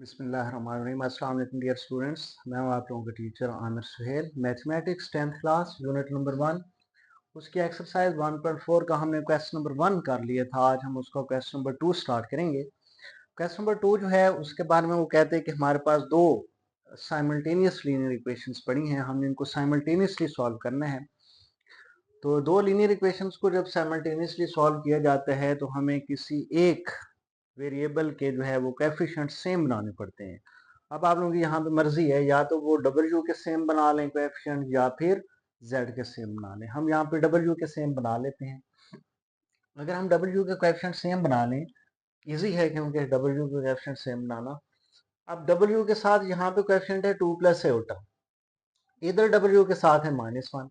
बिस्मिल्लाहिर्रहमानिर्रहीम। अस्सलाम वालेकुम डियर स्टूडेंट्स, मैं हूं आप लोगों का teacher Aamir Suhail. Mathematics 10th class unit number 1 उसकी एक्सरसाइज 1.4 का हमने क्वेश्चन नंबर 1 कर लिया था। आज हम उसका क्वेश्चन नंबर 2 स्टार्ट करेंगे। क्वेश्चन नंबर 2 जो है उसके बारे में वो कहते हैं कि हमारे पास दो साइमल्टेनियस लीनियर इक्वेशंस पड़ी हैं, हमने इनको साइमल्टेनियसली सॉल्व करना है। तो दो लीनियर इक्वेशंस को जब साइमल्टेनियसली सॉल्व किया जाता है तो हमें किसी एक वेरिएबल के जो है वो कोएफिशिएंट सेम बनाने पड़ते हैं। अब आप लोगों की यहाँ पे मर्जी है, या तो वो W के सेम बना लें कोएफिशिएंट या फिर Z के सेम बना लें। हम यहाँ पे W के सेम बना लेते हैं। अगर हम W के कोएफिशिएंट सेम बना लें, इजी है क्योंकि W के कोएफिशिएंट सेम बनाना। अब W के साथ यहाँ पे कोएफिशिएंट है 2 प्लस एओटा, इधर W के साथ है -1।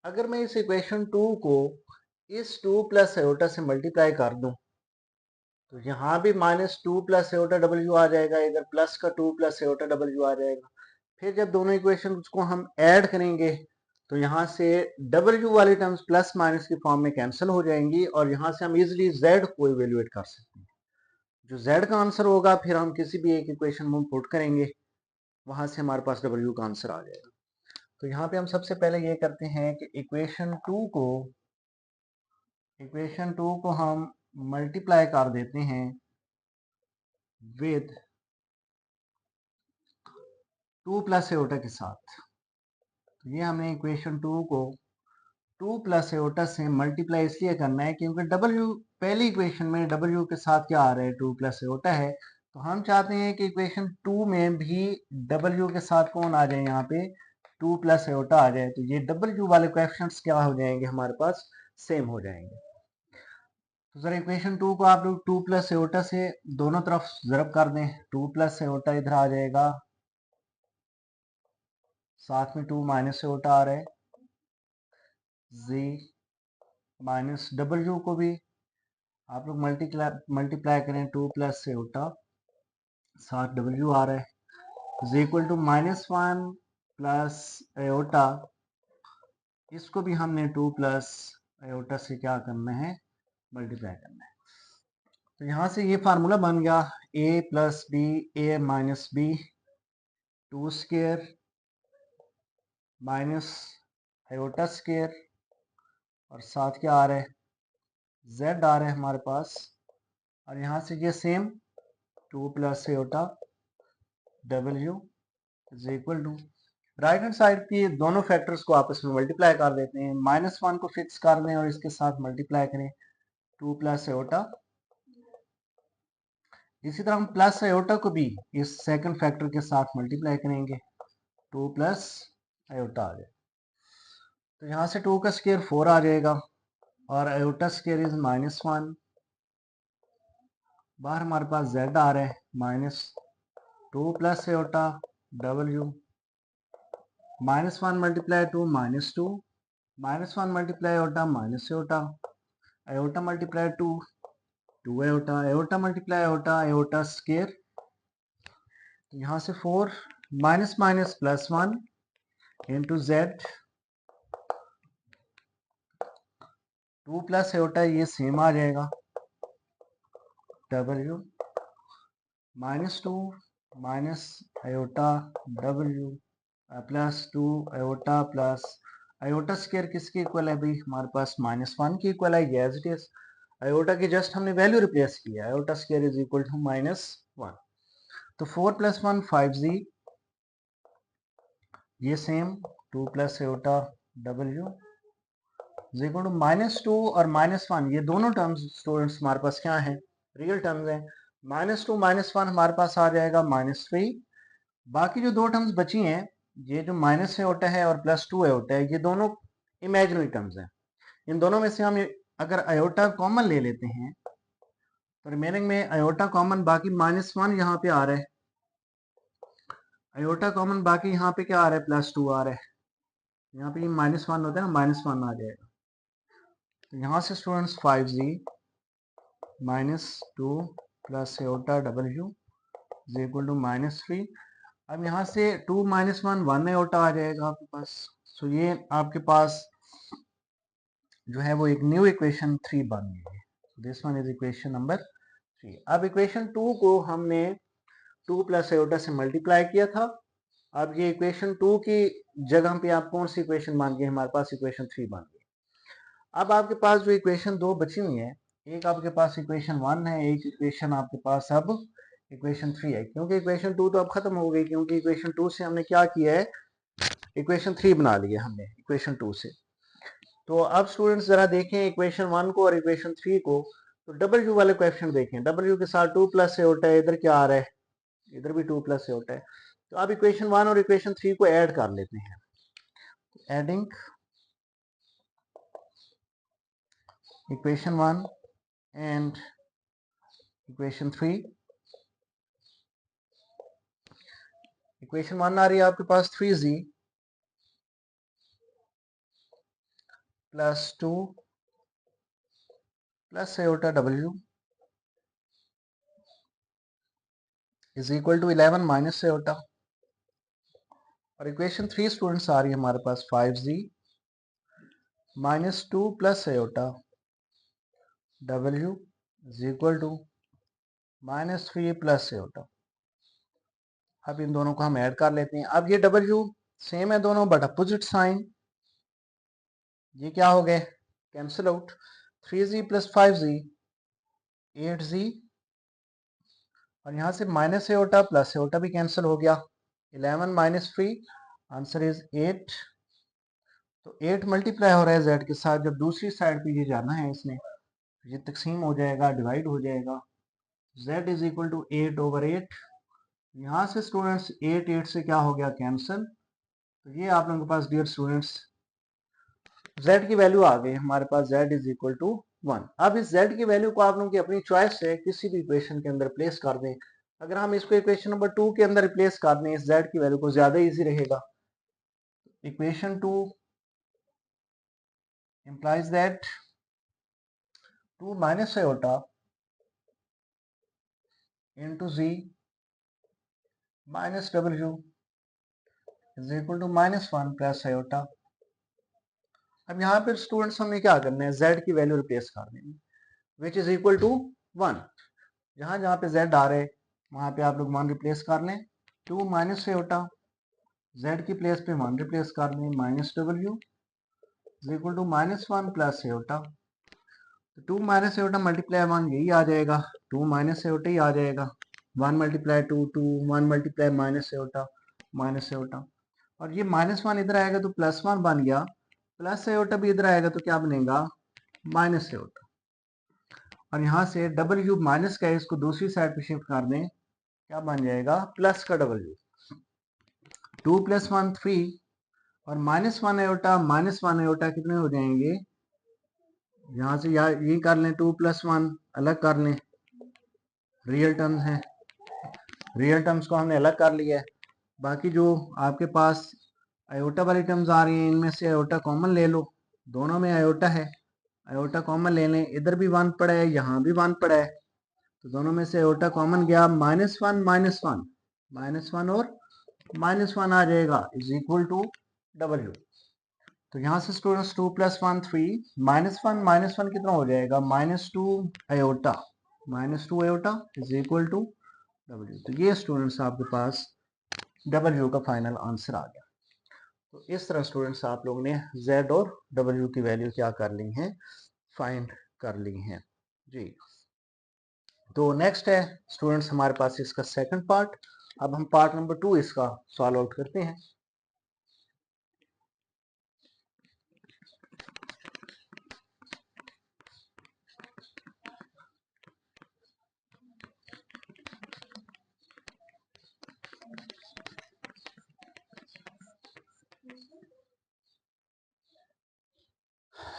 अगर मैं इस इक्वेशन 2 को इस 2 प्लस एओटा से मल्टीप्लाई कर दूं तो यहाँ भी -2 प्लस एओटा W आ जाएगा, इधर प्लस का 2 प्लस एओटा W आ जाएगा। फिर जब दोनों इक्वेशन को हम ऐड करेंगे तो यहाँ से W वाली टर्म्स प्लस माइनस की फॉर्म में कैंसिल हो जाएंगी और यहाँ से हम इजिली Z को इवेल्युएट कर सकते हैं। जो Z का आंसर होगा फिर हम किसी भी एक इक्वेशन में पुट करेंगे, वहां से हमारे पास W का आंसर आ जाएगा। तो यहाँ पे हम सबसे पहले ये करते हैं कि इक्वेशन 2 को हम मल्टीप्लाई कर देते हैं विद 2 प्लस एओटा के साथ। तो ये हमने इक्वेशन 2 को 2 प्लस एओटा से मल्टीप्लाई इसलिए करना है क्योंकि W पहली इक्वेशन में W के साथ क्या आ रहा है, 2 प्लस एओटा है। तो हम चाहते हैं कि इक्वेशन 2 में भी W के साथ कौन आ जाए, यहाँ पे 2 प्लस एओटा आ जाए। तो ये W वाले कोएफिशिएंट्स क्या हो जाएंगे, हमारे पास सेम हो जाएंगे। तो जरा इक्वेशन 2 को आप लोग 2 प्लस एओटा से दोनों तरफ ज़रब कर दें। 2 प्लस एओटा इधर आ जाएगा, साथ में 2 माइनस एओटा आ रहा है, जी माइनस W को भी आप लोग मल्टीप्लाई करें 2 प्लस एओटा, साथ W आ रहा है, is equal to -1 plus iota. इसको भी हमने 2 प्लस एओटा से क्या करना है, मल्टीप्लाई करना है। तो यहाँ से ये फार्मूला बन गया a plus B A minus B 2 square minus iota square और साथ क्या आ रहा है, Z आ रहा है हमारे पास। और यहाँ से ये same 2 plus iota W is equal to right hand side की दोनों फैक्टर्स को आपस में मल्टीप्लाई कर देते हैं। -1 को फिक्स कर दें और इसके साथ मल्टीप्लाई करें 2 प्लस एओटा। इसी तरह हम प्लस एओटा को भी इस सेकंड फैक्टर के साथ मल्टीप्लाई करेंगे, 2 प्लस एओटा आ जाए। तो यहाँ से 2 का स्क्वायर 4 आ जाएगा और एओटा स्क्वायर इज -1। बाहर हमारे पास Z आ रहा है, -2 plus iota W, -1 multiply 2 -2, -1 multiply aorta minus aorta, aorta multiply 2 2 aorta, aorta multiply aorta aorta square. तो यहाँ से 4 minus minus plus 1 into Z, 2 plus aorta ये सेम आ जाएगा, W -2 minus aorta W plus 2 aorta plus aorta square किसके equal है भाई, हमारे पास -1 के इक्वल है, एज इट इज। एओटा की जस्ट हमने वैल्यू रिप्लेस किया, iota square is equal to -1। तो 4 प्लस 1 5Z, ये same 2 plus iota W is equal to -2 और -1, ये दोनों टर्म्स स्टूडेंट्स हमारे पास क्या हैं, रियल टर्म्स हैं। -2 -1 हमारे पास आ जाएगा -3। बाकी जो दो टर्म्स बची हैं, ये जो माइनस एओटा है और +2 एओटा है, ये दोनों इमेजिनरी टर्म्स हैं। इन दोनों में से हम अगर आयोटा कॉमन ले लेते हैं तो रिमेनिंग में आयोटा कॉमन, बाकी -1 यहाँ पे आ रहा है, आयोटा कॉमन बाकी यहाँ पे क्या आ रहा है, +2 आ रहा है। यहाँ पे -1 होता है ना, -1 आ जाएगा। तो यहाँ से students 5Z -2 plus iota W is equal to -3। अब यहाँ से 2 -1 1 एओटा आ जाएगा आपके पास। सो ये आपके पास जो है वो एक न्यू इक्वेशन 3 बन गई है। This one is equation number 3। अब इक्वेशन 2 को हमने 2 प्लस आयोटा से मल्टीप्लाई किया था। अब ये इक्वेशन 2 की जगह पे आप कौन सी इक्वेशन मान गए, हमारे पास इक्वेशन 3 बन गई। अब आपके पास जो इक्वेशन 2 बची हुई है, एक आपके पास इक्वेशन 1 है, एक इक्वेशन आपके पास अब इक्वेशन 3 है, क्योंकि इक्वेशन 2 तो अब खत्म हो गई, क्योंकि इक्वेशन 2 से हमने क्या किया है, इक्वेशन 3 बना लिया हमने इक्वेशन 2 से। तो अब स्टूडेंट्स जरा देखें इक्वेशन 1 को और इक्वेशन 3 को, तो डब्ल्यू वाले क्वेश्चन देखें, डब्ल्यू के साथ 2 प्लस से होता है, इधर क्या आ रहा है, इधर भी 2 प्लस से होता है। तो अब इक्वेशन 1 और इक्वेशन 3 को ऐड कर लेते हैं, adding equation 1 and equation 3। Equation 1 आ रही है आपके पास 3z plus 2 plus iota w is equal to 11 minus iota. और इक्वेशन 3 स्टूडेंट्स आ रही है हमारे पास 5z minus 2 plus iota w is equal to minus 3 plus iota. अब इन दोनों को हम ऐड कर लेते हैं। अब ये w सेम है दोनों बट अपोजिट साइन, ये क्या हो गए, cancel out. 3z plus 5z 8z, और यहाँ से माइनस एओटा प्लस एओटा भी कैंसिल हो गया। 11 माइनस 3 आंसर इज 8। तो 8 मल्टीप्लाई हो रहा है z के साथ, जब दूसरी साइड पे ये जाना है इसने, ये तकसीम हो जाएगा, डिवाइड हो जाएगा। z is equal to 8 over 8। यहाँ से स्टूडेंट्स 8 से क्या हो गया, कैंसिल। तो ये आप लोगों के पास डियर स्टूडेंट्स z की वैल्यू आ गई हमारे पास, z इज इक्वल टू 1। अब इस z की वैल्यू को आप लोगों की अपनी चॉइस से किसी भी इक्वेशन के अंदर प्लेस कर दें। अगर हम इसको इक्वेशन नंबर 2 के अंदर रिप्लेस कर दें इस z की वैल्यू को, ज्यादा इजी रहेगा। Equation 2 implies that 2 minus iota into z minus w is equal to minus 1 plus iota। अब यहाँ पर स्टूडेंट्स हमने क्या करना है, z की वैल्यू रिप्लेस कर देनी, विच इज इक्वल टू 1। जहां जहां पे z आ रहे हैं वहां पे आप लोग 1 रिप्लेस कर लें। 2 माइनस आयोटा, z की प्लेस पे 1 रिप्लेस कर लें, minus w is equal to minus 1 plus iota. तो 2 माइनस आयोटा मल्टीप्लाई 1 यही आ जाएगा, 2 माइनस आयोटा ही आ जाएगा। 1 multiply 2 2, 1 multiply minus iota minus iota, और ये माइनस 1 इधर आएगा तो प्लस 1 बन गया, प्लस आयोटा भी इधर आएगा तो क्या बनेगा, माइनस आयोटा। और यहाँ से w माइनस का है, इसको दूसरी साइड पे शिफ्ट कर दें, क्या बन जाएगा, प्लस का w। 2 प्लस 1 3, और माइनस 1 आयोटा माइनस 1 आयोटा कितने हो जाएंगे, यहाँ से यार ये कर लें, 2 प्लस 1 अलग कर लें, रियल टर्म्स हैं, रियल टर्म्स को हमने अलग कर लिया है। बाकी जो आपके पास आयोटा वाली टर्म्स आ रही हैं, इनमें से आयोटा कॉमन ले लो, दोनों में आयोटा है, आयोटा कॉमन ले लें। इधर भी 1 पड़ा है, यहाँ भी 1 पड़ा है, तो दोनों में से आयोटा कॉमन गया, माइनस 1 माइनस 1, माइनस 1 और माइनस 1 आ जाएगा, इज इक्वल टू w। तो यहाँ से स्टूडेंट्स 2 प्लस 1 3, माइनस 1 कितना हो जाएगा, minus 2 iota, minus 2 iota is equal to w। तो ये स्टूडेंट्स आपके पास w का फाइनल आंसर आ गया। तो इस तरह स्टूडेंट्स आप लोगों ने z और w की वैल्यू क्या कर ली हैं, फाइंड कर ली हैं जी। तो नेक्स्ट है स्टूडेंट्स हमारे पास इसका सेकंड पार्ट। अब हम पार्ट नंबर 2 इसका सॉल्व आउट करते हैं।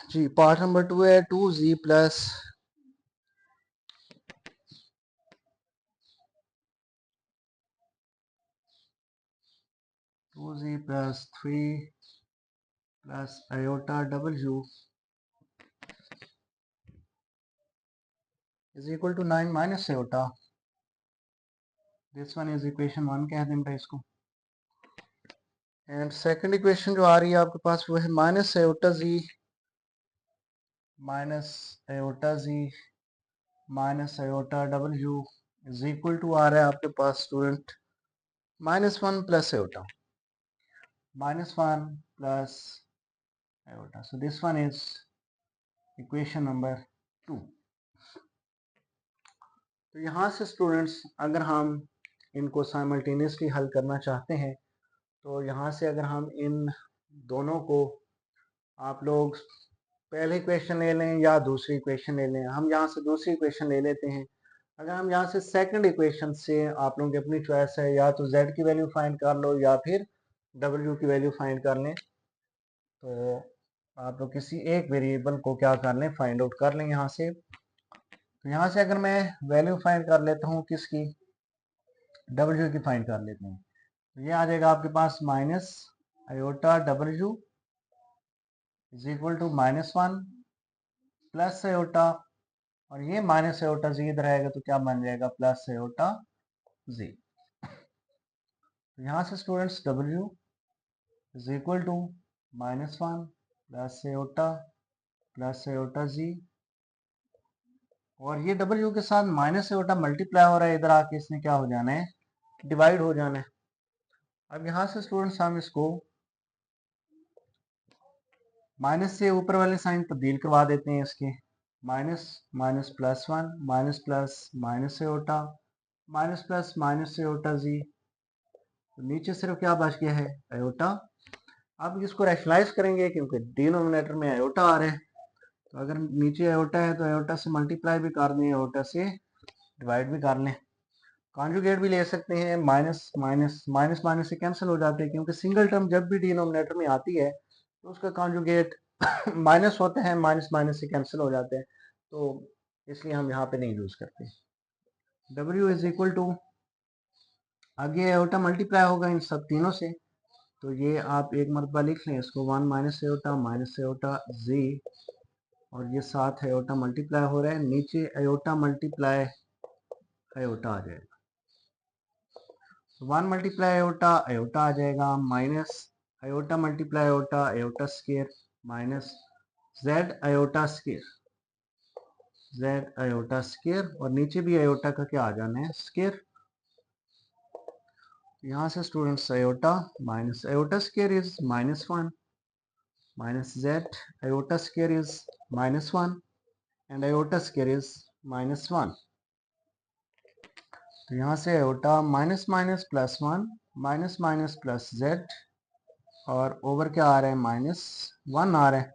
जी पार्ट नंबर 2 है 2z plus 2z plus 3 plus iota w is equal to 9 minus iota. This one is equation 1 कह दें भाई इसको। एंड सेकंड इक्वेशन जो आ रही है आपके पास वो है minus iota z minus iota z minus iota w is equal to आ रहा है आपके पास student -1 plus iota, -1 plus iota. So this one is equation number 2। तो यहाँ से स्टूडेंट्स अगर हम इनको साइमल्टेनियसली हल करना चाहते हैं तो यहाँ से अगर हम इन दोनों को आप लोग पहले इक्वेशन ले लें या दूसरी इक्वेशन ले लें, हम यहाँ से दूसरी इक्वेशन ले लेते हैं। अगर हम यहाँ से सेकंड इक्वेशन से आप लोगों की अपनी चॉइस है, या तो z की वैल्यू फाइंड कर लो या फिर w की वैल्यू फाइंड कर लें। तो आप लोग किसी एक वेरिएबल को क्या कर लें, फाइंड आउट कर लें यहाँ से। तो यहाँ से अगर मैं वैल्यू फाइंड कर लेता हूँ किसकी, w की फाइंड कर लेते हैं, तो ये आ जाएगा आपके पास minus iota w is equal to -1 plus iota, और ये माइनस आयोटा जी इधर आएगा तो क्या बन जाएगा, प्लस आयोटा जी। तो यहाँ से students w is equal to -1 plus iota जी, और ये w के साथ माइनस आयोटा मल्टीप्लाई हो रहा है, इधर आके इसने क्या हो जाना है, डिवाइड हो जाना है। अब यहाँ से स्टूडेंट्स हम इसको माइनस से ऊपर वाले साइन तब्दील करवा देते हैं इसके, minus minus +1 minus plus minus iota minus plus minus iota जी, तो नीचे सिर्फ क्या बच गया है, आयोटा। अब इसको रैशनलाइज करेंगे क्योंकि डिनोमिनेटर में आयोटा आ रहा है, तो अगर नीचे आयोटा है तो आयोटा से मल्टीप्लाई भी कर दें, आयोटा से डिवाइड भी कर लें। कॉन्जुगेट भी ले सकते हैं, माइनस माइनस माइनस माइनस से कैंसिल हो जाते हैं, क्योंकि सिंगल टर्म जब भी डिनोमिनेटर में आती है तो उसका कॉन्जुगेट माइनस होते हैं, माइनस माइनस से कैंसिल हो जाते हैं, तो इसलिए हम यहाँ पे नहीं यूज करते। w इज इक्वल टू, आगे आयोटा मल्टीप्लाई होगा इन सब तीनों से, तो ये आप एक मरतबा लिख लें इसको, 1 माइनस आयोटा जी, और ये साथ आयोटा मल्टीप्लाई हो रहा है, नीचे आयोटा मल्टीप्लाई आयोटा आ जाएगा, 1 मल्टीप्लाई आयोटा आयोटा आ जाएगा, minus iota multiply iota iota square, minus z iota square, z iota square, और नीचे भी आयोटा का क्या आ जाना है, स्क्वायर। यहाँ से students iota minus iota square is -1 minus z iota square is -1 and iota square is -1। तो यहाँ से iota minus minus +1 minus minus plus z, और ओवर क्या आ रहा है, -1 आ रहा है।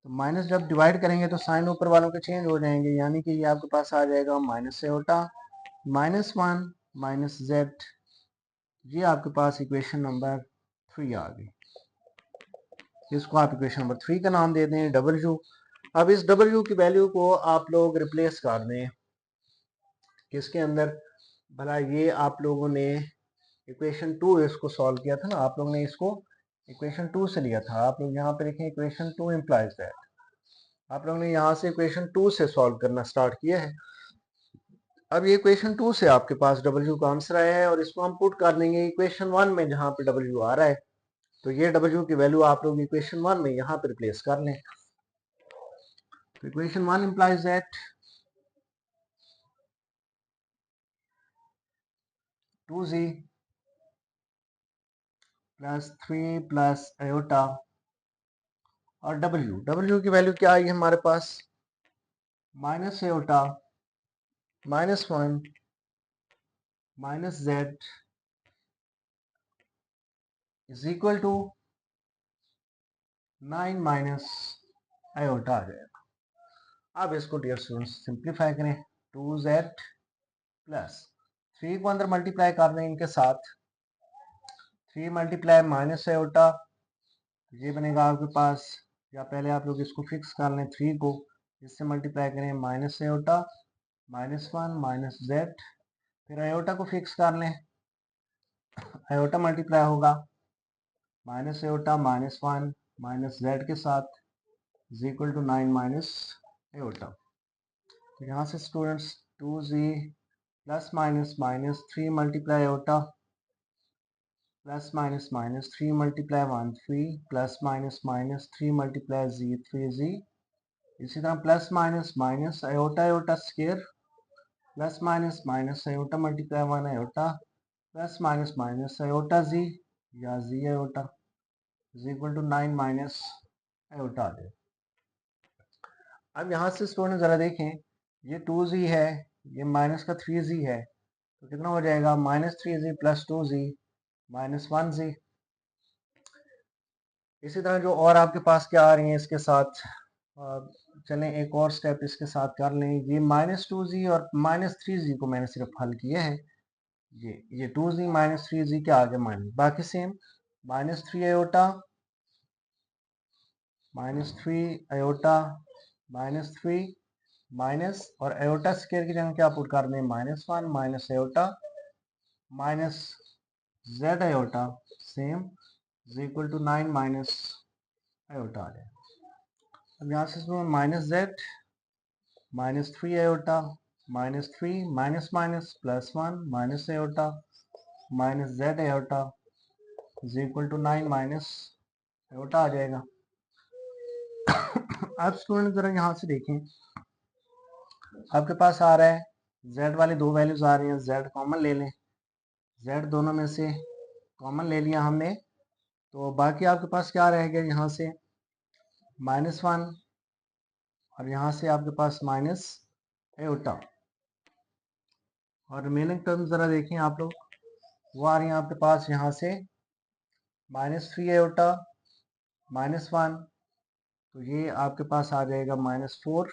तो माइनस जब डिवाइड करेंगे तो साइन ऊपर वालों के चेंज हो जाएंगे, यानी कि ये आपके पास आ जाएगा माइनस आयोटा -1 माइनस z। ये आपके पास इक्वेशन नंबर 3 आ गई। इसको आप इक्वेशन नंबर 3 का नाम दे दें w। अब इस w की वैल्यू को आप लोग रिप्लेस कर दें किसके अंदर, भला ये आप लोगों ने इक्वेशन 2 इसको सॉल्व किया था ना, आप लोगों ने इसको इक्वेशन 2 से लिया था, आप लोग यहाँ पे लिखें इक्वेशन 2 इम्प्लाइज दैट, आप लोगों ने यहाँ से इक्वेशन 2 से सॉल्व करना स्टार्ट किया है। अब ये इक्वेशन 2 से आपके पास w का आंसर आया है, और इसको हम पुट कर देंगे इक्वेशन 1 में जहाँ पे w आ रहा है, तो ये w की वैल्यू आप लोग इक्वेशन 1 में यहाँ पे रिप्लेस कर लें। तो equation 1 implies that 2z plus 3 plus iota, और w की वैल्यू क्या आई हमारे पास, minus iota -1 minus z is equal to 9 minus iota आ जाएगा। अब इसको डियर स्टूडेंट्स सिंप्लीफाई करें, 2z प्लस 3 को अंदर मल्टीप्लाई कर दें इनके साथ, 3 मल्टीप्लाई माइनस आयोटा, ये बनेगा आपके पास, या पहले आप लोग इसको फिक्स कर लें, 3 को इससे मल्टीप्लाई करें माइनस आयोटा -1 माइनस z, फिर आयोटा को फिक्स कर लें, आयोटा मल्टीप्लाई होगा माइनस आयोटा -1 माइनस z के साथ is equal to 9 minus iota. तो यहाँ से students 2z plus minus minus 3 multiply iota plus minus minus 3 multiply 1 3 plus minus minus 3 multiply z 3z, इसी तरह plus minus minus iota iota square plus minus minus iota multiply 1 iota plus minus minus iota जी या जी iota is equal to 9 minus iota आ जाए। अब यहाँ से स्टूडेंट ज़रा देखें, ये 2z है, ये माइनस का 3z है, तो कितना हो जाएगा -3z plus 2z minus 1z। इसी तरह जो और आपके पास क्या आ रही हैं इसके साथ, चलें एक और स्टेप इसके साथ कर लें। ये -2z और -3z को मैंने सिर्फ हल किया है, ये 2z -3z के आगे माइनस, बाकी सेम -3 आयोटा -3 आयोटा -3 माइनस और आयोटा स्क्वायर की जगह क्या पुट कर दें -1 minus iota minus z iota same is equal to 9 minus iota आ जाए। अब यहाँ से इसमें -z -3 iota -3 minus minus plus 1 minus iota minus z iota is equal to 9 minus iota आ जाएगा। अब स्टूडेंट जरा यहाँ से देखें, आपके पास आ रहा है z वाली दो वैल्यूज आ रही हैं, z कॉमन ले लें, z दोनों में से कॉमन ले लिया हमने, तो बाकी आपके पास क्या रहेगा यहाँ से -1 और यहाँ से आपके पास माइनस आयोटा, और रिमेनिंग टर्म ज़रा देखें आप लोग, वो आ रही हैं आपके पास यहाँ से -3 आयोटा -1, तो ये आपके पास आ जाएगा -4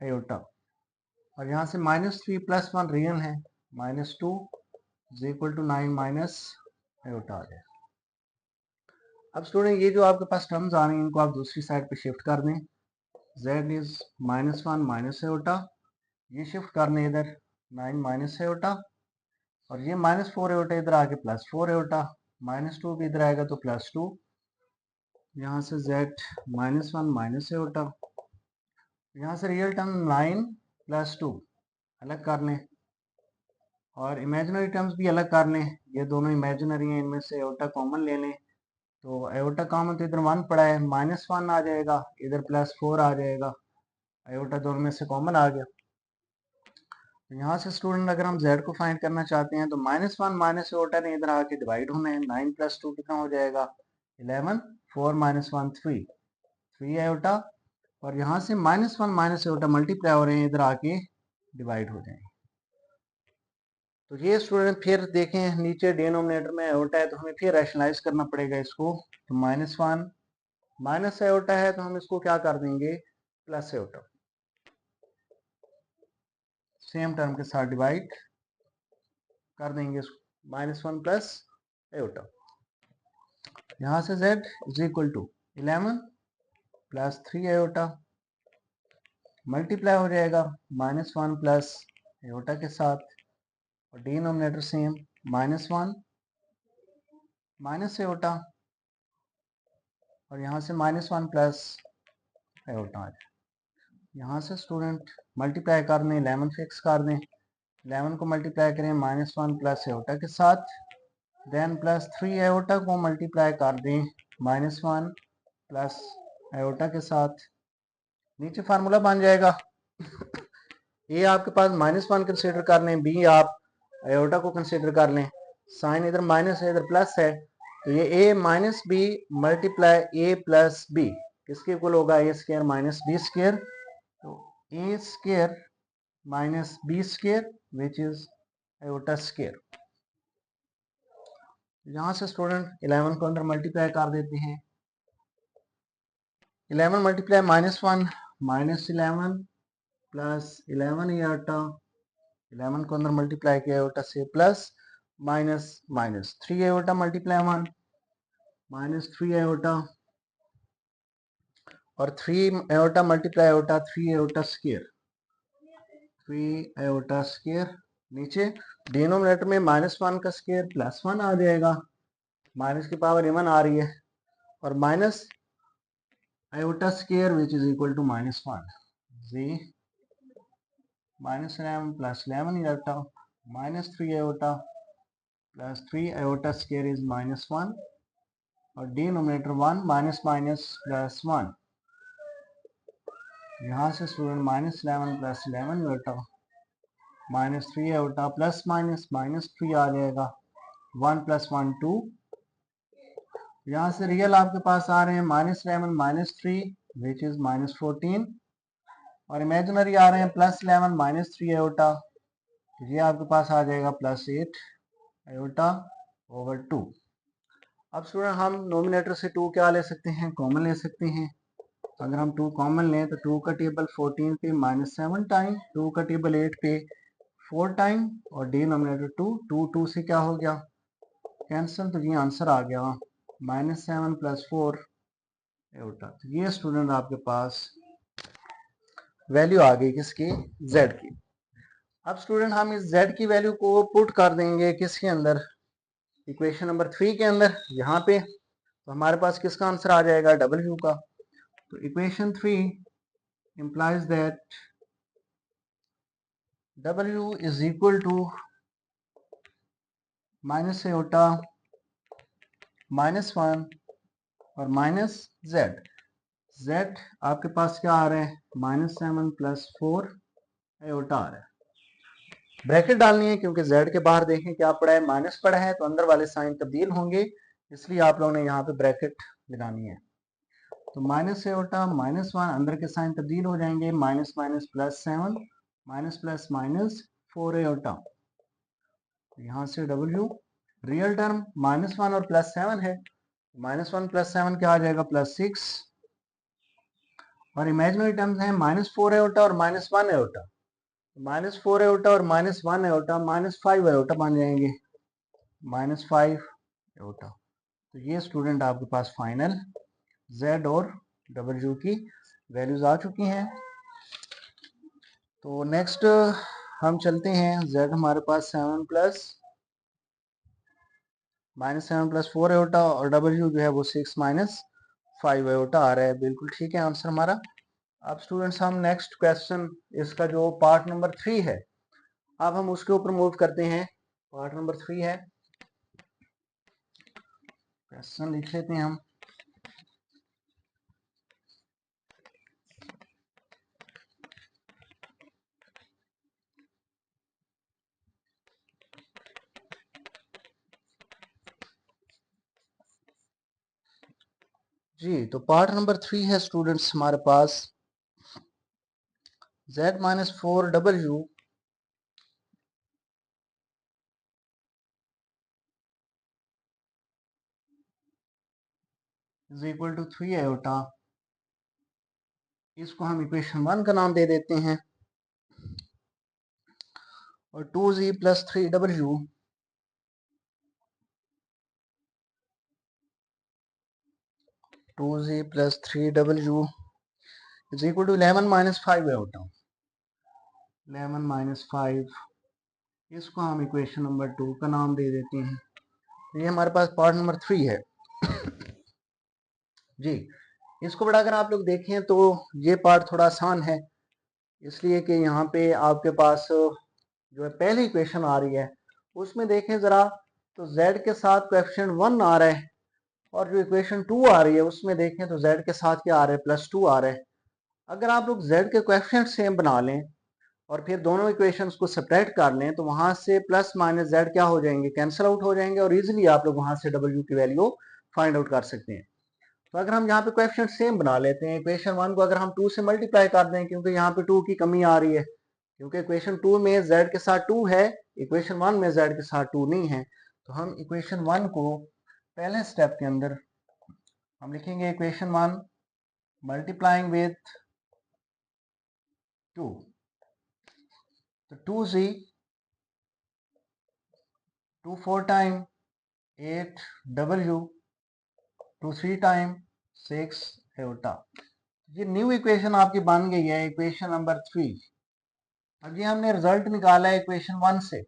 आयोटा, और यहाँ से -3 प्लस 1 रियल है -2 is equal to 9 minus iota आ जाएगा। अब स्टूडेंट ये जो आपके पास टर्म्स आ रही हैं इनको आप दूसरी साइड पे शिफ्ट कर दें, z इज -1 माइनस आयोटा, ये शिफ्ट करने इधर 9 माइनस आयोटा, और ये -4 आयोटा इधर आके +4 आयोटा, -2 भी इधर आएगा तो +2, यहाँ से z -1 माइनस आयोटा, यहाँ से रियल टर्म 9 + 2 अलग कर लें और इमेजिनरी टर्म्स भी अलग कर लें, ये दोनों इमेजिनरी हैं, इनमें से आयोटा कॉमन ले लें, तो आयोटा कॉमन तो इधर 1 पड़ा है, -1 आ जाएगा, इधर +4 आ जाएगा, आयोटा दोनों में से कॉमन आ गया। तो यहाँ से स्टूडेंट अगर हम z को फाइंड करना चाहते हैं तो -1 माइनस आयोटा ने इधर आके डिवाइड होना है, 9 + 2 कितना हो जाएगा 11, 4 - 1 3 आयोटा, और यहाँ से -1 माइनस आयोटा मल्टीप्लाई हो रहे हैं, इधर आके डिवाइड हो जाएंगे। तो ये स्टूडेंट फिर देखें नीचे डिनोमिनेटर में आयोटा है तो हमें फिर रैशनलाइज करना पड़ेगा इसको, तो -1 माइनस आयोटा है तो हम इसको क्या कर देंगे प्लस आयोटा, सेम टर्म के साथ डिवाइड कर देंगे इसको, -1 प्लस आयोटा, यहाँ से z is equal to 11 + 3 iota multiply हो जाएगा -1 प्लस आयोटा के साथ, और डिनोमिनेटर सेम -1 माइनस आयोटा, और यहाँ से -1 प्लस आयोटा आ जाए। यहाँ से स्टूडेंट मल्टीप्लाई कर दें, 11 फिक्स कर दें, 11 को मल्टीप्लाई करें -1 प्लस आयोटा के साथ, देन +3 आयोटा को मल्टीप्लाई कर दें -1 प्लस आयोटा के साथ, नीचे फार्मूला बन जाएगा, ए आपके पास -1 कंसीडर कर लें, बी आप आयोटा को कंसीडर कर लें, साइन इधर माइनस है इधर प्लस है, तो ये a - b multiply a + b किसके इक्वल होगा a² - b², तो a² - b² which is iota square. यहाँ से स्टूडेंट 11 को अंदर मल्टीप्लाई कर देते हैं, 11 मल्टीप्लाई -1 -11 प्लस 11 आयोटा, 11 को अंदर मल्टीप्लाई किया आयोटा से, plus minus minus 3 iota multiply 1 -3 iota, और 3 iota multiply iota 3 iota square, 3 iota square, नीचे डिनोमिनेटर में -1 का स्क्वायर +1 आ जाएगा, माइनस की पावर इवन आ रही है, और minus iota square which is equal to -1 जी -11 + 11 iota -3 iota plus 3 iota square is -1, और डिनोमिनेटर 1 माइनस माइनस +1, यहाँ से student -11 + 11 iota -3 iota plus minus -3 आ जाएगा, 1 + 1 2। यहाँ से रियल आपके पास आ रहे हैं -11 -3 विच इज -14, और इमेजिनरी आ रहे हैं +11 -3 आयोटा, ये आपके पास आ जाएगा +8 आयोटा ओवर 2। अब स्टूडेंट हम नोमिनेटर से 2 क्या ले सकते हैं, कॉमन ले सकते हैं। अगर हम 2 कॉमन लें तो 2 का टेबल 14 पे -7 टाइम, 2 का टेबल 8 पे 4 टाइम, और डिनोमिनेटर 2 2 2 से क्या हो गया कैंसिल, तो ये आंसर आ गया -7 + 4 आयोटा। तो ये स्टूडेंट आपके पास वैल्यू आ गई किसकी, z की। अब स्टूडेंट हम इस z की वैल्यू को पुट कर देंगे किसके अंदर, इक्वेशन नंबर 3 के अंदर, यहाँ पे। तो हमारे पास किसका आंसर आ जाएगा, w का। तो equation 3 implies that w is equal to minus iota -1 और -z। z आपके पास क्या आ रहा है, -7 + 4 आयोटा आ रहा है। ब्रैकेट डालनी है क्योंकि z के बाहर देखें क्या पड़ा है, माइनस पड़ा है, तो अंदर वाले साइन तब्दील होंगे, इसलिए आप लोगों ने यहाँ पे ब्रैकेट लगानी है। तो माइनस आयोटा -1, अंदर के साइन तब्दील हो जाएंगे, minus minus +7 minus plus minus 4 iota. यहाँ से w रियल टर्म -1 और +7 है, -1 + 7 क्या आ जाएगा, +6, और इमेजिनरी टर्म्स हैं -4 आयोटा और -1 आयोटा। -4 आयोटा और -1 आयोटा -5 आयोटा बन जाएंगे, -5 आयोटा। तो ये स्टूडेंट आपके पास फाइनल z और w की वैल्यूज आ चुकी हैं। तो नेक्स्ट हम चलते हैं, z हमारे पास -7 + 4 आयोटा, और w जो है वो 6 - 5 आयोटा आ रहा है। बिल्कुल ठीक है आंसर हमारा। अब स्टूडेंट्स हम नेक्स्ट क्वेश्चन, इसका जो पार्ट नंबर 3 है, अब हम उसके ऊपर मूव करते हैं। पार्ट नंबर 3 है, क्वेश्चन लिख लेते हैं हम। जी, तो पार्ट नंबर 3 है स्टूडेंट्स हमारे पास, z - 4w is equal to 3 iota. इसको हम इक्वेशन 1 का नाम दे देते हैं, और 2z + 3w is equal to 11 - 5 iota. 11 - 5, इसको हम इक्वेशन नंबर 2 का नाम दे देते हैं। ये हमारे पास पार्ट नंबर 3 है। जी, इसको बढ़ाकर आप लोग देखें तो ये पार्ट थोड़ा आसान है, इसलिए कि यहाँ पे आपके पास जो है पहली इक्वेशन आ रही है, उसमें देखें ज़रा, तो z के साथ कोएफिशिएंट 1 आ रहा है, और जो इक्वेशन 2 आ रही है उसमें देखें तो z के साथ क्या आ रहा है, +2 आ रहा है। अगर आप लोग z के कोएफिशिएंट सेम बना लें और फिर दोनों इक्वेशंस को सब्ट्रैक्ट कर लें, तो वहां से प्लस माइनस z क्या हो जाएंगे, कैंसिल आउट हो जाएंगे, और इजीली आप लोग वहां से w की वैल्यू फाइंड आउट कर सकते हैं। तो अगर हम यहाँ पे कोएफिशिएंट सेम बना लेते हैं, इक्वेशन 1 को अगर हम 2 से मल्टीप्लाई कर दें, क्योंकि यहाँ पे 2 की कमी आ रही है, क्योंकि इक्वेशन 2 में z के साथ 2 है, इक्वेशन 1 में z के साथ 2 नहीं है। तो हम इक्वेशन 1 को पहले स्टेप के अंदर हम लिखेंगे इक्वेशन 1 मल्टीप्लाइंग विथ 2, तो 2z 2 4 time 8w 2 3 time 6 iota. ये न्यू इक्वेशन आपकी बन गई है, इक्वेशन नंबर 3। अब ये हमने रिजल्ट निकाला है इक्वेशन 1 से।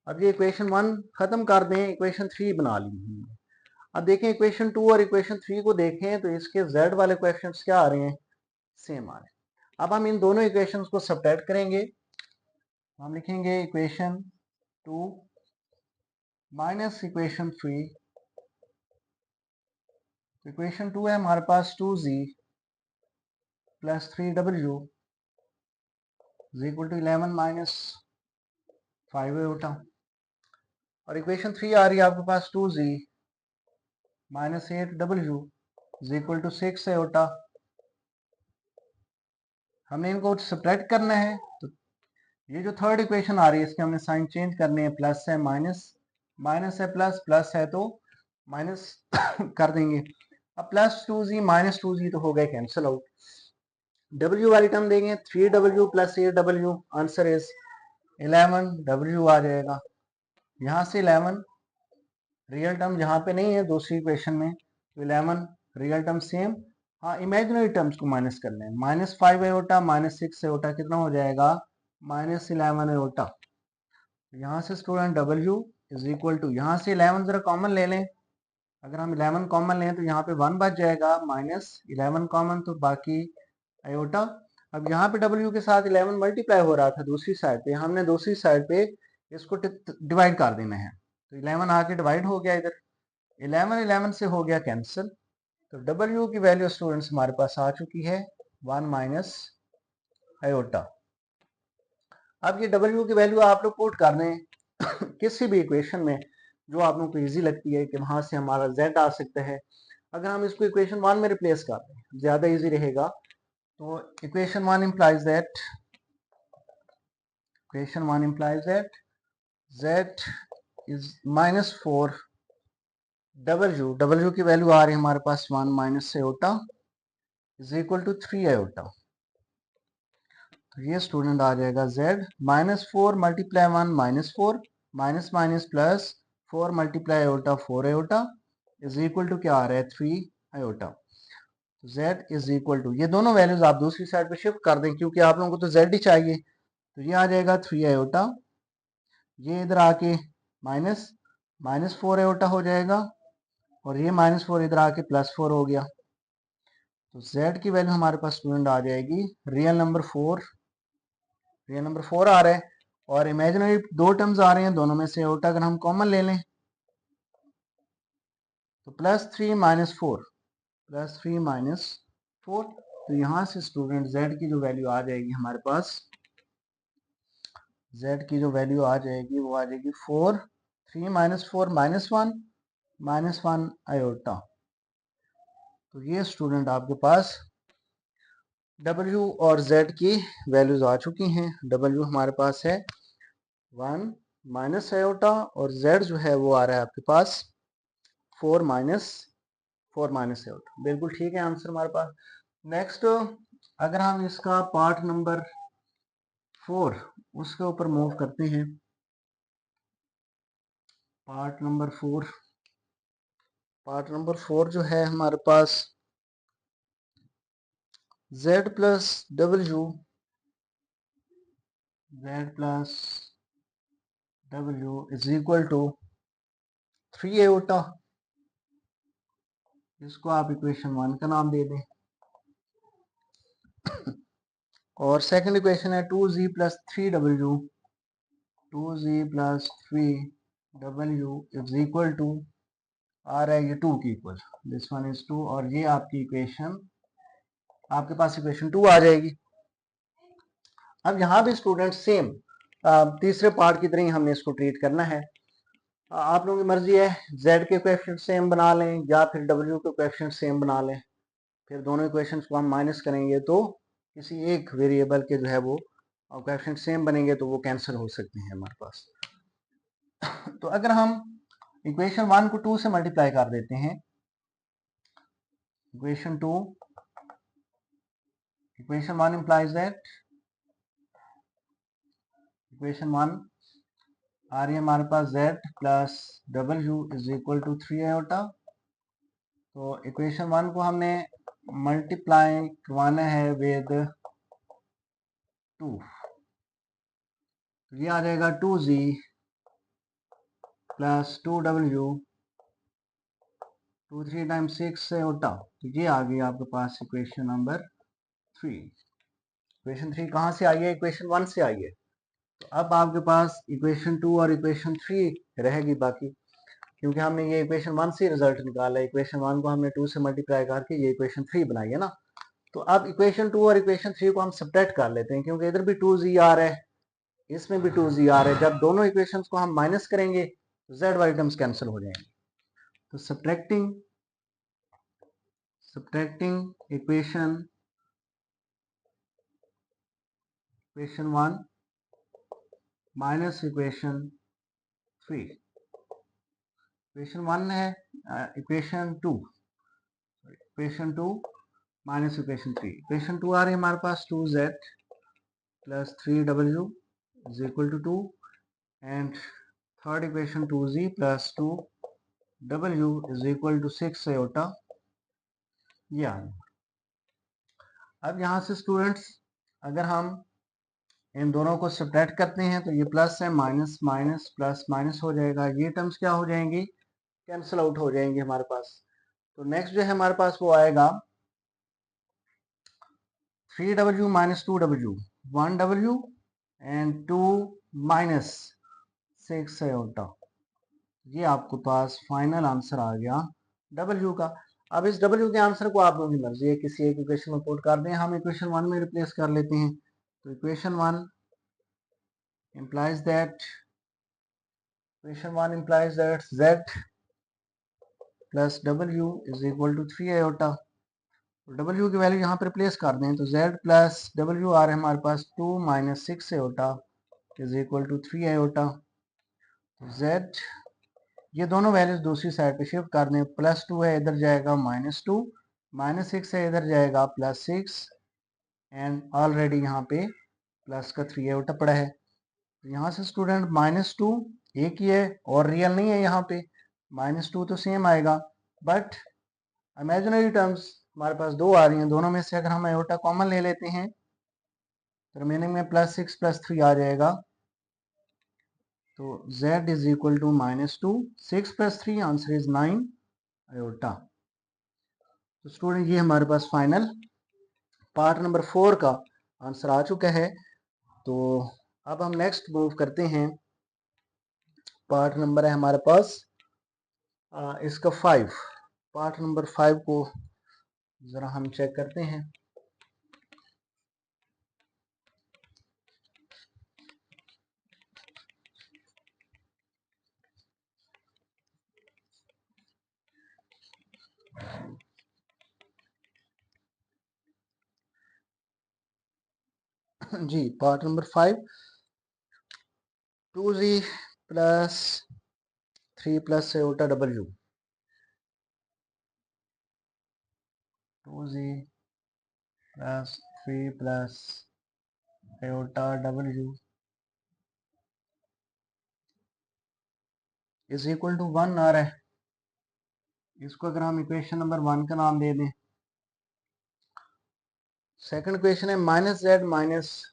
अब ये इक्वेशन 1 खत्म कर दें, इक्वेशन 3 बना ली। अब देखें इक्वेशन 2 और इक्वेशन 3 को देखें तो इसके z वाले कोएफिशिएंट्स क्या आ रहे हैं, सेम आ रहे हैं। अब हम इन दोनों इक्वेशंस को सब्ट्रैक्ट करेंगे, हम लिखेंगे इक्वेशन 2 माइनस इक्वेशन 3। इक्वेशन 2 है हमारे पास 2z + 3w is equal to 11 - 5 iota, और इक्वेशन 3 आ रही है आपके पास 2z minus 8w is equal to 6 iota. हमने इनको सब्ट्रैक्ट करना है, तो ये जो थर्ड इक्वेशन आ रही है इसके हमने साइन चेंज करने हैं, प्लस है माइनस, माइनस है प्लस, प्लस है तो माइनस कर देंगे। अब प्लस 2z माइनस 2z तो हो गए कैंसिल आउट। w वाली टर्म देंगे 3w plus 8w, answer is 11w आ जाएगा। यहाँ से 11 रियल टर्म जहाँ पे नहीं है दूसरी इक्वेशन में, तो 11 रियल टर्म सेम, हाँ इमेजिनरी टर्म्स को माइनस करना है। माइनस 5 आयोटा माइनस 6 आयोटा कितना हो जाएगा, माइनस 11 आयोटा। यहाँ से student w is equal to, यहाँ से 11 जरा कॉमन ले लें, अगर हम 11 कॉमन लें तो यहाँ पे 1 बच जाएगा, माइनस 11 कॉमन तो बाकी आयोटा। अब यहाँ पे w के साथ 11 मल्टीप्लाई हो रहा था दूसरी साइड पे, हमने दूसरी साइड पे इसको डिवाइड कर देना है, तो 11 आके डिवाइड हो गया, इधर 11 से हो गया कैंसिल, तो w की वैल्यू स्टूडेंट्स हमारे पास आ चुकी है 1 माइनस आयोटा। अब ये w की वैल्यू आप लोग पुट कर दें किसी भी इक्वेशन में जो आप लोगों को इजी लगती है कि वहां से हमारा z आ सकता है। अगर हम इसको इक्वेशन 1 में रिप्लेस कर दें ज्यादा इजी रहेगा, तो equation 1 implies that z is minus 4 w की वैल्यू आ रही है हमारे पास 1 minus iota is equal to 3 iota. तो ये स्टूडेंट आ जाएगा z minus 4 multiply 1 minus 4 minus minus plus 4 multiply iota 4 iota is equal to क्या आ रहा है 3 आयोटा। तो z इज इक्वल टू, ये दोनों वैल्यूज आप दूसरी साइड पे शिफ्ट कर दें क्योंकि आप लोगों को तो z ही चाहिए, तो ये आ जाएगा 3 आयोटा, ये इधर आके माइनस माइनस 4 आयोटा हो जाएगा, और ये माइनस 4 इधर आके प्लस 4 हो गया। तो z की वैल्यू हमारे पास स्टूडेंट आ जाएगी रियल नंबर 4, रियल नंबर 4 आ रहा है, और इमेजिनरी दो टर्म्स आ रहे हैं, दोनों में से आयोटा अगर हम कॉमन ले लें तो प्लस 3 माइनस 4, प्लस 3 माइनस 4, तो यहाँ से स्टूडेंट z की जो वैल्यू आ जाएगी हमारे पास, z की जो वैल्यू आ जाएगी वो आ जाएगी 4, 3 माइनस 4 माइनस 1 आयोटा। तो ये स्टूडेंट आपके पास w और z की वैल्यूज आ चुकी हैं। w हमारे पास है 1 माइनस आयोटा, और z जो है वो आ रहा है आपके पास 4 माइनस आयोटा। बिल्कुल ठीक है आंसर हमारे पास। नेक्स्ट अगर हम इसका पार्ट नंबर 4 उसके ऊपर मूव करते हैं, पार्ट नंबर 4 जो है हमारे पास z plus w is equal to 3 iota, इसको आप इक्वेशन 1 का नाम दे दें, और सेकंड इक्वेशन है 2z plus 3w, 2z plus 3w is equal to, आ रहा है ये 2 की इक्वल, दिस वन इज 2, और ये आपकी इक्वेशन आपके पास इक्वेशन 2 आ जाएगी। अब यहाँ भी स्टूडेंट सेम तीसरे पार्ट की तरह ही हमने इसको ट्रीट करना है। आप लोगों की मर्जी है, z के कोएफिशिएंट सेम बना लें या फिर w के कोएफिशिएंट सेम बना लें, फिर दोनों इक्वेशंस को हम माइनस करेंगे तो किसी एक वेरिएबल के जो है वो कोएफिशिएंट सेम बनेंगे, तो वो कैंसिल हो सकते हैं हमारे पास। तो अगर हम इक्वेशन 1 को 2 से मल्टीप्लाई कर देते हैं, इक्वेशन 1 implies that इक्वेशन 1 आ रही है हमारे पास z plus w is equal to 3 iota. तो इक्वेशन 1 को हमने मल्टीप्लाई करवाना है विद 2, तो ये आ जाएगा 2z plus 2w, 2 3 times 6 iota, तो ये आ गई आपके पास इक्वेशन नंबर 3। इक्वेशन 3 कहाँ से आई है, इक्वेशन 1 से आई है। तो अब आपके पास इक्वेशन 2 और इक्वेशन 3 रहेगी बाकी, क्योंकि हमने ये इक्वेशन 1 से रिजल्ट निकाला है, इक्वेशन 1 को हमने 2 से मल्टीप्लाई करके ये इक्वेशन 3 बनाई है ना। तो अब इक्वेशन 2 और इक्वेशन 3 को हम सब्ट्रैक्ट कर लेते हैं, क्योंकि इधर भी 2z आ रहा है, इसमें भी 2z आ रहा है। जब दोनों इक्वेशंस को हम माइनस करेंगे तो z वाली टर्म्स कैंसिल हो जाएंगे। तो subtracting equation 1 minus equation 3। Equation 1 है इक्वेशन 2 माइनस इक्वेशन 3। इक्वेशन 2 आ रही है हमारे पास 2z plus 3w is equal to 2 and third equation 2z plus 2w is equal to 6 iota. ये आ गया। अब यहाँ से स्टूडेंट्स अगर हम इन दोनों को सब्ट्रैक्ट करते हैं तो ये प्लस है, माइनस माइनस प्लस माइनस हो जाएगा। ये टर्म्स क्या हो जाएंगी, कैंसिल आउट हो जाएंगे हमारे पास। तो नेक्स्ट जो है हमारे पास वो आएगा 3w minus 2w 1w and 2 minus 6 iota. ये आपको पास फाइनल आंसर आ गया w का। अब इस w के आंसर को आप लोगों की मर्जी है, किसी एक इक्वेशन में पुट कर दें। हम इक्वेशन 1 में रिप्लेस कर लेते हैं। तो equation 1 implies that z plus w is equal to 3 iota. तो w की वैल्यू यहाँ पर रिप्लेस कर दें तो z प्लस w आ रहा है हमारे पास 2 minus 6 iota is equal to 3 iota. z ये दोनों वैल्यूज दूसरी साइड पे शिफ्ट कर दें। प्लस 2 है इधर जाएगा -2, माइनस 6 है इधर जाएगा +6 एंड ऑलरेडी यहाँ पे प्लस का 3 आयोटा पड़ा है। तो यहाँ से स्टूडेंट -2 एक ही है और रियल नहीं है। यहाँ पे -2 तो सेम आएगा बट इमेजिनरी टर्म्स हमारे पास दो आ रही हैं। दोनों में से अगर हम आयोटा कॉमन ले लेते हैं तो रिमेनिंग में +6 + 3 आ जाएगा। तो z is equal to -2, 6 + 3 answer is 9 iota. तो स्टूडेंट ये हमारे पास फाइनल पार्ट नंबर 4 का आंसर आ चुका है। तो अब हम नेक्स्ट मूव करते हैं। पार्ट नंबर है हमारे पास इसका 5। पार्ट नंबर 5 को जरा हम चेक करते हैं। जी part number 5 2z plus 3 plus iota w 2z plus 3 plus iota w is equal to 1 आ रहा है। इसको अगर हम इक्वेशन नंबर 1 का नाम दे दें। सेकंड इक्वेशन है -z minus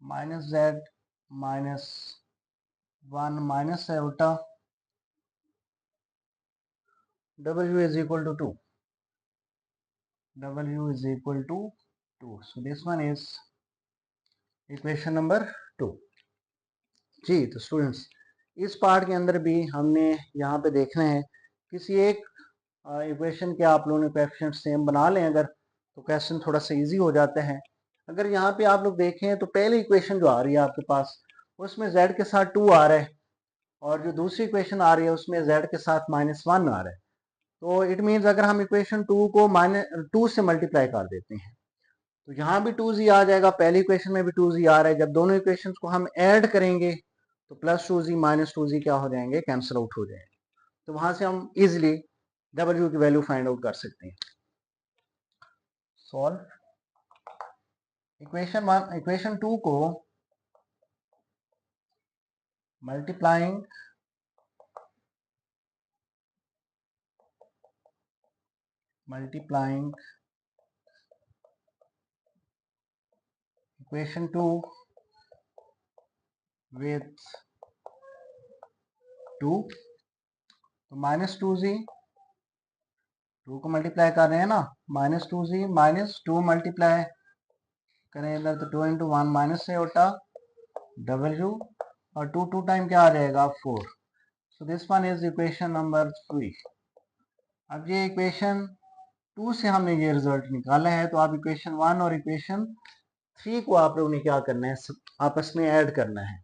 -1 minus iota w is equal to 2. w is equal to 2. So this one is equation number 2। जी तो स्टूडेंट्स इस पार्ट के अंदर भी हमने यहाँ पे देखना है किसी एक इक्वेशन के आप लोगों ने कोएफिशिएंट सेम बना लें अगर तो क्वेश्चन थोड़ा सा इजी हो जाता है। अगर यहाँ पे आप लोग देखें तो पहली इक्वेशन जो आ रही है आपके पास उसमें z के साथ 2 आ रहा है और जो दूसरी इक्वेशन आ रही है उसमें z के साथ -1 आ रहा है। तो इट मीन्स अगर हम इक्वेशन 2 को -2 से मल्टीप्लाई कर देते हैं तो यहाँ भी 2z आ जाएगा। पहली इक्वेशन में भी 2z आ रहा है। जब दोनों इक्वेशन को हम ऐड करेंगे तो +2z -2z क्या हो जाएंगे, कैंसिल आउट हो जाएंगे। तो वहां से हम इजिली w की वैल्यू फाइंड आउट कर सकते हैं। सॉल्व इक्वेशन 2 को मल्टीप्लाइंग इक्वेशन 2 with 2 तो -2z 2 को मल्टीप्लाई कर रहे हैं ना, -2z -2 मल्टीप्लाई करें इधर तो 2 × 1 माइनस आयोटा w और 2 टाइम क्या आ जाएगा 4। सो this one is equation number 3। अब ये इक्वेशन 2 से हमने ये रिजल्ट निकाला है तो आप इक्वेशन 1 और इक्वेशन 3 को आप लोगों ने क्या करना है, आपस में ऐड करना है,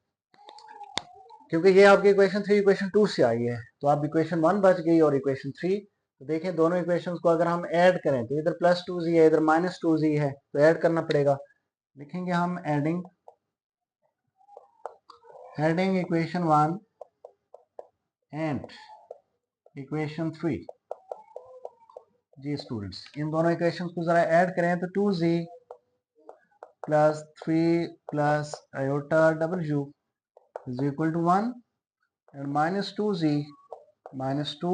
क्योंकि ये आपकी इक्वेशन 3 इक्वेशन 2 से आई है, तो आप इक्वेशन 1 बच गई और इक्वेशन 3। तो देखें दोनों इक्वेशंस को अगर हम ऐड करें तो इधर +2z है, इधर -2z है, तो ऐड करना पड़ेगा। लिखेंगे हम एडिंग इक्वेशन 1 एंड इक्वेशन 3। जी स्टूडेंट्स, इन दोनों इक्वेशंस को जरा ऐड करें तो 2z + 3 + iota w is equal to 1 and -2z -2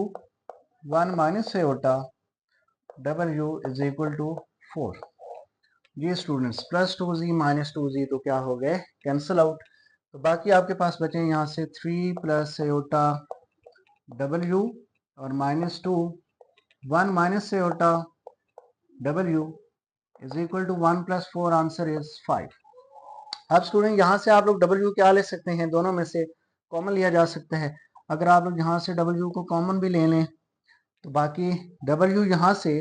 1 - iota w is equal to 4। जी स्टूडेंट्स, +2z -2z तो क्या हो गए, कैंसिल आउट। तो बाकी आपके पास बचे यहाँ से 3 + आयोटा w और -2 1 - iota w is equal to 1 + 4, answer is 5। अब स्टूडेंट यहाँ से आप लोग w क्या ले सकते हैं, दोनों में से कॉमन लिया जा सकता है। अगर आप लोग यहाँ से w को कॉमन भी ले लें तो बाकी w यहाँ से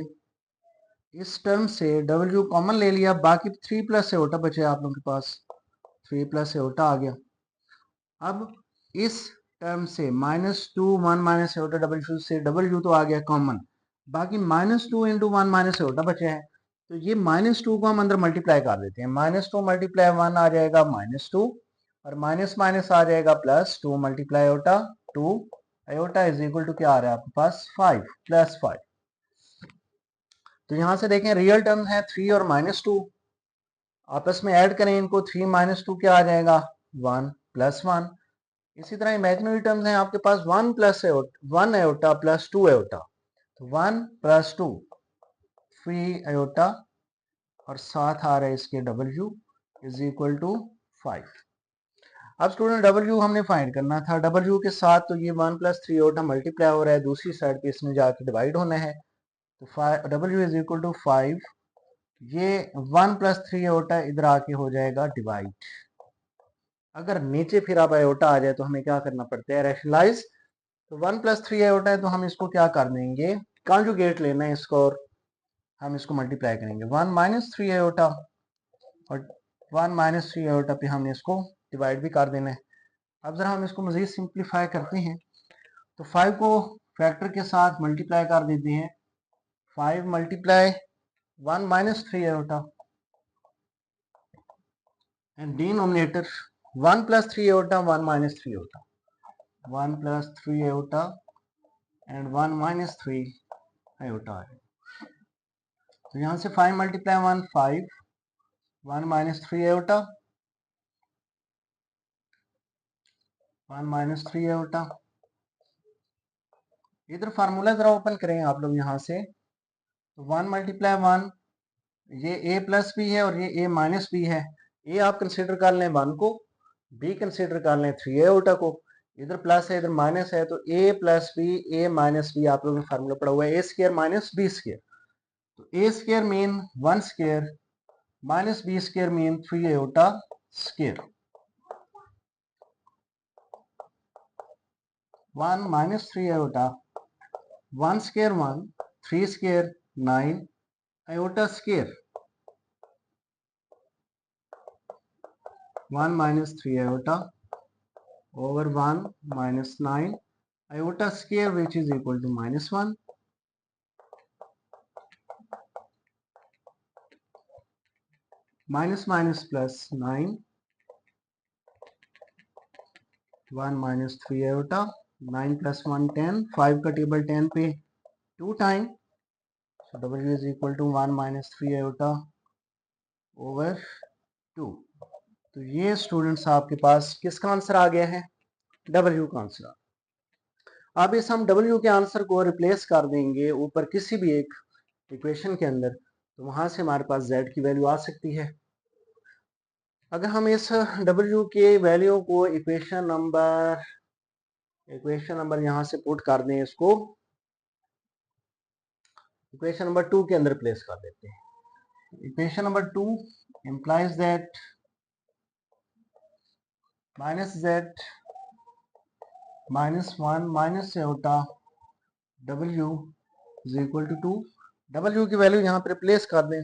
इस टर्म से w कॉमन ले लिया, बाकी 3 + आयोटा बचे आप लोगों के पास, 3 + आयोटा आ गया। अब इस टर्म से -2 1 - आयोटा w से w तो आ गया कॉमन, बाकी -2 × 1 - आयोटा बचे हैं, तो ये -2 को हम अंदर मल्टीप्लाई कर देते हैं। -2 × 1 आ जाएगा -2 और माइनस माइनस आ जाएगा +2 × iota 2 iota is equal to क्या आ रहा है आपके पास 5 +5। तो यहां से देखें रियल टर्म है 3 और -2, आपस में ऐड करें इनको, 3 - 2 क्या आ जाएगा 1 + 1। इसी तरह इमेजिनरी टर्म्स हैं आपके पास 1 आयोटा + 2 आयोटा, तो 1 + 2 3 आयोटा और साथ आ रहा है इसके w इज इक्वल टू 5। अब स्टूडेंट w हमने फाइंड करना था, w के साथ तो ये 1 + 3 आयोटा मल्टीप्लाई हो रहा है, दूसरी साइड पे इसमें जाके डिवाइड होना है, तो w इज इक्वल टू 5। ये 1 + 3 आयोटा इधर आके हो जाएगा डिवाइड। अगर नीचे फिर अब आयोटा आ जाए तो हमें क्या करना पड़ता है, रैशनलाइज। तो 1 + 3 आयोटा है तो हम इसको क्या कर देंगे, कॉन्जुगेट लेना है इसको और हम इसको मल्टीप्लाई करेंगे। 1 - 3 आयोटा और 1 - 3 आयोटा पे हमने इसको डिवाइड भी कर देना है। अब जरा हम इसको मजीद सिंप्लीफाई करते हैं, तो 5 को फैक्टर के साथ मल्टीप्लाई कर देते हैं। 5 × 1 - 3 iota and denominator 1 + 3 iota 1 - 3 iota, 1 + 3 iota and 1 - 3 iota है। तो यहाँ से 5 × 1 5, 1 - 3 आयोटा 1 - 3 आयोटा। इधर फार्मूला जरा ओपन करें आप लोग यहाँ से, तो 1 × 1 ये a प्लस b है और ये a माइनस b है। a आप कंसिडर कर लें 1 को, b कंसिडर कर लें 3 आयोटा को, इधर प्लस है इधर माइनस है, तो a + b a - b आप लोगों ने फार्मूला पढ़ा हुआ है a² - b²। तो a² mean 1² -b² mean 3 iota square. 1 - 3 iota 1² 1 3² 9 iota square 1 - 3 iota over 1 - 9 iota square which is equal to -1। minus minus plus 9 1 - 3 iota 9 + 1 10 5 का टेबल 10 पे 2 time, so w is equal to 1 - 3 iota over 2। तो ये students आपके पास किसका answer आ गया है, w का आंसर। अब इस हम w के आंसर को रिप्लेस कर देंगे ऊपर किसी भी एक इक्वेशन के अंदर, तो वहां से हमारे पास z की वैल्यू आ सकती है। अगर हम इस w के वैल्यू को इक्वेशन नंबर यहां से पुट कर दें, इसको इक्वेशन नंबर 2 के अंदर प्लेस कर देते हैं। Equation number 2 implies that -z -1 - iota w is equal to 2। w की वैल्यू यहाँ पर प्लेस कर दें,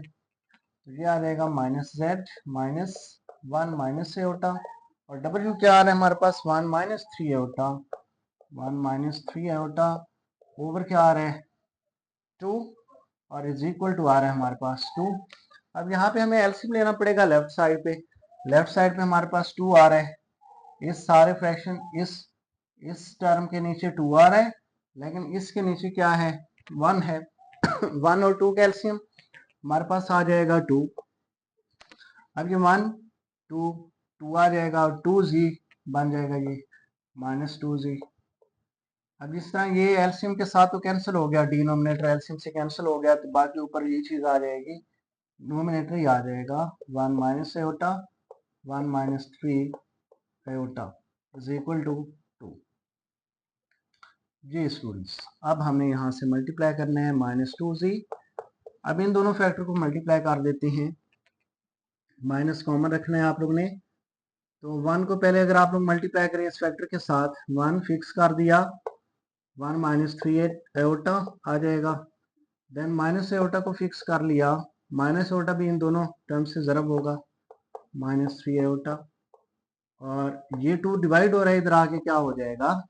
तो ये आ जाएगा minus Z minus 1 minus aorta, और डब्ल्यू क्या आ रहा है हमारे पास 1 minus 3 aorta, 1 minus 3 aorta over क्या आ रहा है 2, और इज इक्वल टू आ रहा है हमारे पास 2। अब यहाँ पे हमें एलसीएम लेना पड़ेगा लेफ्ट साइड पे। लेफ्ट साइड पे हमारे पास 2 आ रहा है, इस सारे फ्रैक्शन इस टर्म के नीचे 2 आ रहा है, लेकिन इसके नीचे क्या है 1 है। 1 और 2 का एलसीएम हमारे पास आ जाएगा 2। अब ये 1 2 2 आ जाएगा और 2z बन जाएगा ये माइनस 2z। अब इस तरह ये एलसीएम के साथ तो कैंसिल हो गया, डिनोमिनेटर एलसीएम से कैंसिल हो गया, तो बाकी ऊपर ये चीज आ जाएगी, डिनोमिनेटर ही आ जाएगा 1 minus iota 1 minus 3 iota is equal to 2। जी स्टूडेंट्स, अब हमें यहाँ से मल्टीप्लाई करना है माइनस 2z। अब इन दोनों फैक्टर को मल्टीप्लाई कर देते हैं, माइनस कॉमन रखना है आप लोग ने। तो 1 को पहले अगर आप लोग मल्टीप्लाई करें इस फैक्टर के साथ, 1 फिक्स कर दिया, 1 माइनस 3 एओटा आ जाएगा। देन माइनस एओटा को फिक्स कर लिया, माइनस एओटा भी इन दोनों टर्म से ज़रब होगा, माइनस 3 एओटा, और ये 2 डिवाइड हो रहा है, इधर आके क्या हो जाएगा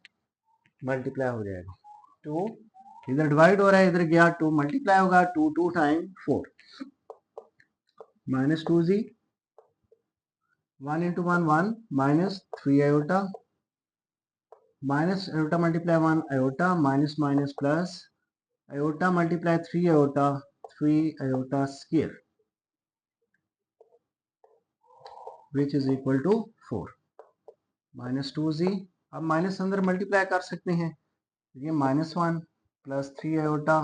मल्टीप्लाई हो जाएगा। 2 इधर डिवाइड हो रहा है, इधर गया 2 मल्टीप्लाई होगा, 2 2 time 4 minus 2z, 1 into 1 1 minus 3 iota, minus iota multiply 1 iota, minus minus plus iota multiply 3 iota, 3 iota square which is equal to 4 minus 2z। अब माइनस अंदर मल्टीप्लाई कर सकते हैं, ये minus 1 plus 3 iota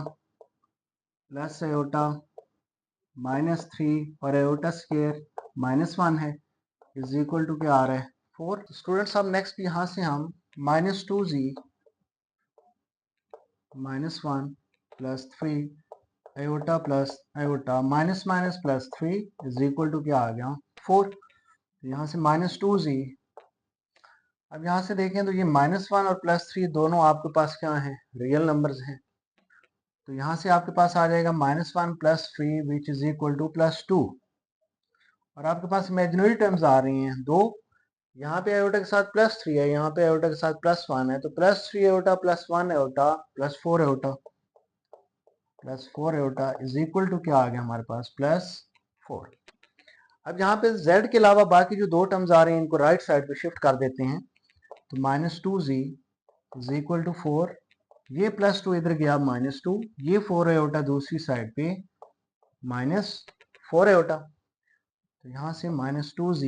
plus iota minus 3 और iota square minus 1 है, is equal to क्या आ रहा है 4। स्टूडेंट्स अब नेक्स्ट यहाँ से हम minus 2z minus 1 plus 3 iota plus iota minus minus plus 3 is equal to क्या आ गया 4। यहाँ से माइनस 2z, अब यहाँ से देखें तो ये माइनस 1 और प्लस 3 दोनों आपके पास क्या हैं रियल नंबर्स हैं, तो यहाँ से आपके पास आ जाएगा minus 1 plus 3 which is equal two plus 2, और आपके पास इमेजिनरी टर्म्स आ रही हैं दो, यहाँ पे आयोटा के साथ प्लस 3 है, यहाँ पे आयोटा के साथ प्लस 1 है, तो plus 3 iota plus 1 iota plus 4 iota is equal to क्या आ गया हमारे पास प्लस 4। अब यहाँ पे z के अलावा बाकी जो दो टर्म्स आ रहे हैं इनको राइट साइड पे शिफ्ट कर देते हैं, तो minus 2z is equal to 4, ये प्लस 2 इधर गया माइनस 2, ये 4 आयोटा दूसरी साइड पे माइनस 4 आयोटा, तो यहाँ से माइनस 2z।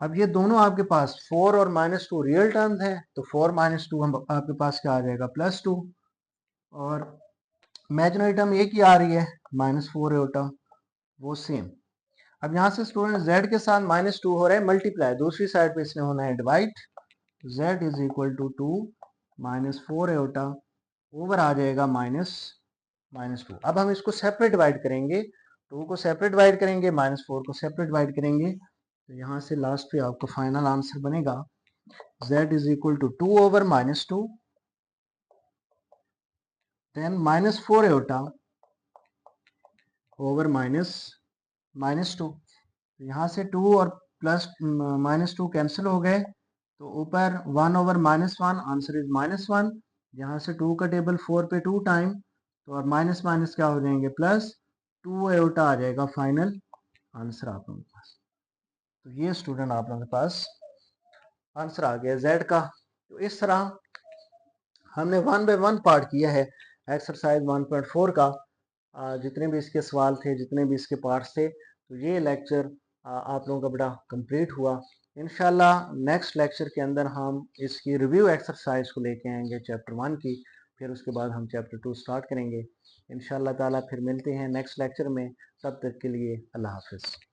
अब ये दोनों आपके पास 4 और माइनस 2 रियल टर्म्स हैं, तो 4 माइनस 2 हम आपके पास क्या आ जाएगा प्लस 2, और इमेजिनरी टर्म एक ही आ रही है माइनस 4 आयोटा वो सेम। अब यहाँ से स्टूडेंट z के साथ माइनस 2 हो रहा है मल्टीप्लाई, दूसरी साइड पे इसने होना है divide, z is equal to 2 minus 4 iota over आ जाएगा माइनस 2। अब हम इसको सेपरेट डिवाइड करेंगे, 2 को सेपरेट डिवाइड करेंगे, माइनस 4 को सेपरेट डिवाइड करेंगे, तो यहाँ से लास्ट पे आपको फाइनल आंसर बनेगा z is equal to 2 over minus 2, then minus 4 iota over minus 2, यहाँ से 2 और प्लस माइनस 2 कैंसिल हो गए, तो ऊपर 1 over minus 1 answer is minus 1, यहाँ से 2 का टेबल 4 पे 2 टाइम, तो और माइनस माइनस क्या हो जाएंगे प्लस 2 आयोटा आ जाएगा फाइनल आंसर आप लोगों के पास। तो ये स्टूडेंट आप लोगों के पास आंसर आ गया z का। तो इस तरह हमने 1 बाय 1 पार्ट किया है एक्सरसाइज 1.4 का, जितने भी इसके सवाल थे, जितने भी इसके पार्ट्स थे, तो ये लेक्चर आप लोगों का बड़ा कंप्लीट हुआ। इंशाल्लाह नेक्स्ट लेक्चर के अंदर हम इसकी रिव्यू एक्सरसाइज को लेके आएंगे चैप्टर 1 की, फिर उसके बाद हम चैप्टर 2 स्टार्ट करेंगे इंशाल्लाह ताला। फिर मिलते हैं नेक्स्ट लेक्चर में, तब तक के लिए अल्लाह हाफिज़।